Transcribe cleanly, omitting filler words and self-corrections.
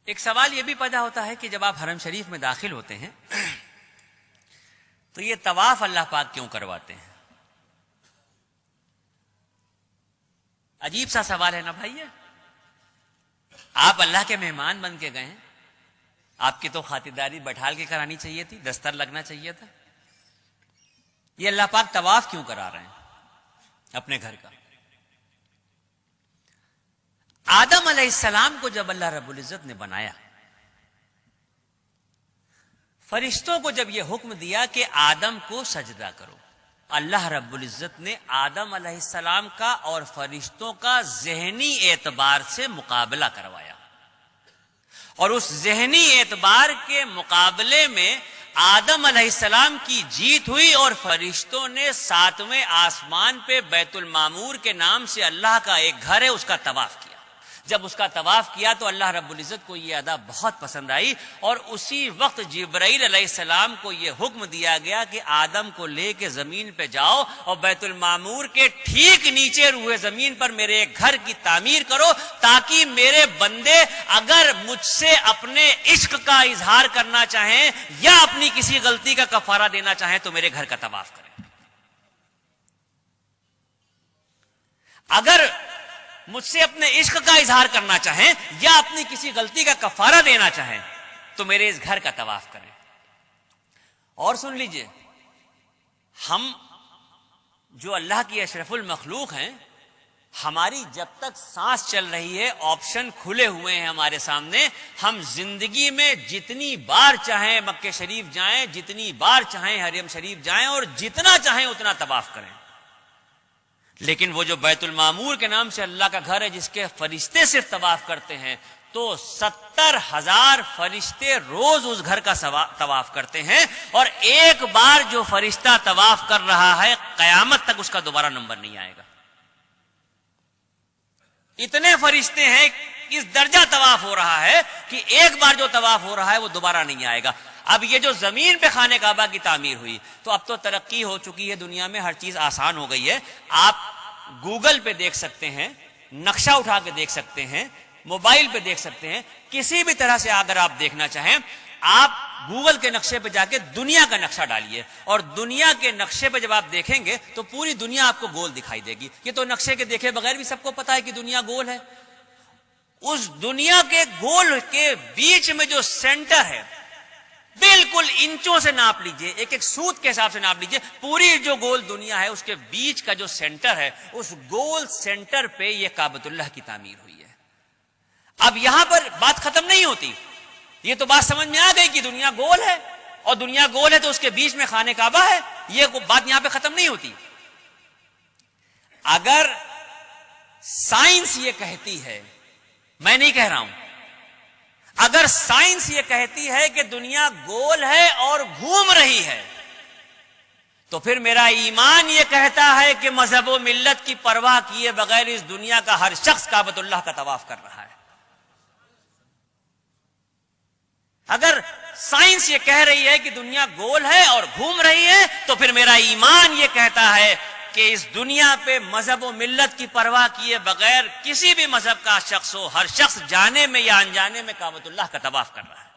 ایک سوال یہ بھی پیدا ہوتا ہے کہ جب آپ حرم شریف میں داخل ہوتے ہیں تو یہ طواف اللہ پاک کیوں کرواتے ہیں؟ عجیب سا سوال ہے نا بھائی. آپ اللہ کے مہمان بن کے گئے ہیں، آپ کی تو خاطرداری بٹھال کے کرانی چاہیے تھی، دستر لگنا چاہیے تھا. یہ اللہ پاک طواف کیوں کرا رہے ہیں اپنے گھر کا؟ آدم علیہ السلام کو جب اللہ رب العزت نے بنایا، فرشتوں کو جب یہ حکم دیا کہ آدم کو سجدہ کرو، اللہ رب العزت نے آدم علیہ السلام کا اور فرشتوں کا ذہنی اعتبار سے مقابلہ کروایا، اور اس ذہنی اعتبار کے مقابلے میں آدم علیہ السلام کی جیت ہوئی، اور فرشتوں نے 7ویں آسمان پہ بیت المعمور کے نام سے اللہ کا ایک گھر ہے اس کا طواف کیا. جب اس کا طواف کیا تو اللہ رب العزت کو یہ ادا بہت پسند آئی، اور اسی وقت جبرائیل علیہ السلام کو یہ حکم دیا گیا کہ آدم کو لے کے زمین پہ جاؤ اور بیت المعمور کے ٹھیک نیچے روئے زمین پر میرے ایک گھر کی تعمیر کرو، تاکہ میرے بندے اگر مجھ سے اپنے عشق کا اظہار کرنا چاہیں یا اپنی کسی غلطی کا کفارہ دینا چاہیں تو میرے گھر کا طواف کریں. اگر مجھ سے اپنے عشق کا اظہار کرنا چاہیں یا اپنی کسی غلطی کا کفارہ دینا چاہیں تو میرے اس گھر کا طواف کریں. اور سن لیجئے، ہم جو اللہ کی اشرف المخلوق ہیں، ہماری جب تک سانس چل رہی ہے آپشن کھلے ہوئے ہیں ہمارے سامنے. ہم زندگی میں جتنی بار چاہیں مکہ شریف جائیں، جتنی بار چاہیں حرم شریف جائیں، اور جتنا چاہیں اتنا طواف کریں. لیکن وہ جو بیت المعمور کے نام سے اللہ کا گھر ہے جس کے فرشتے صرف طواف کرتے ہیں، تو 70,000 فرشتے روز اس گھر کا طواف کرتے ہیں، اور ایک بار جو فرشتہ طواف کر رہا ہے قیامت تک اس کا دوبارہ نمبر نہیں آئے گا. اتنے فرشتے ہیں، اس درجہ طواف ہو رہا ہے کہ ایک بار جو طواف ہو رہا ہے وہ دوبارہ نہیں آئے گا. اب یہ جو زمین پہ خانہ کعبہ کی تعمیر ہوئی، تو اب تو ترقی ہو چکی ہے دنیا میں، ہر چیز آسان ہو گئی ہے. آپ گوگل پہ دیکھ سکتے ہیں، نقشہ اٹھا کے دیکھ سکتے ہیں، موبائل پہ دیکھ سکتے ہیں، کسی بھی طرح سے اگر آپ دیکھنا چاہیں آپ گوگل کے نقشے پہ جا کے دنیا کا نقشہ ڈالیے، اور دنیا کے نقشے پہ جب آپ دیکھیں گے تو پوری دنیا آپ کو گول دکھائی دے گی. یہ تو نقشے کے دیکھے بغیر بھی سب کو پتا ہے کہ دنیا گول ہے. اس دنیا کے گول کے بیچ میں جو سینٹر ہے، بالکل انچوں سے ناپ لیجئے، ایک ایک سوت کے حساب سے ناپ لیجئے، پوری جو گول دنیا ہے اس کے بیچ کا جو سینٹر ہے، اس گول سینٹر پہ یہ کعبۃ اللہ کی تعمیر ہوئی ہے. اب یہاں پر بات ختم نہیں ہوتی. یہ تو بات سمجھ میں آ گئی کہ دنیا گول ہے، اور دنیا گول ہے تو اس کے بیچ میں خانہ کعبہ ہے. یہ بات یہاں پہ ختم نہیں ہوتی. اگر سائنس یہ کہتی ہے، میں نہیں کہہ رہا ہوں، اگر سائنس یہ کہتی ہے کہ دنیا گول ہے اور گھوم رہی ہے، تو پھر میرا ایمان یہ کہتا ہے کہ مذہب و ملت کی پرواہ کیے بغیر اس دنیا کا ہر شخص کعبۃ اللہ کا طواف کر رہا ہے. اگر سائنس یہ کہہ رہی ہے کہ دنیا گول ہے اور گھوم رہی ہے، تو پھر میرا ایمان یہ کہتا ہے کہ اس دنیا پہ مذہب و ملت کی پرواہ کیے بغیر کسی بھی مذہب کا شخص ہو، ہر شخص جانے میں یا انجانے میں کعبۃ اللہ کا طواف کر رہا ہے.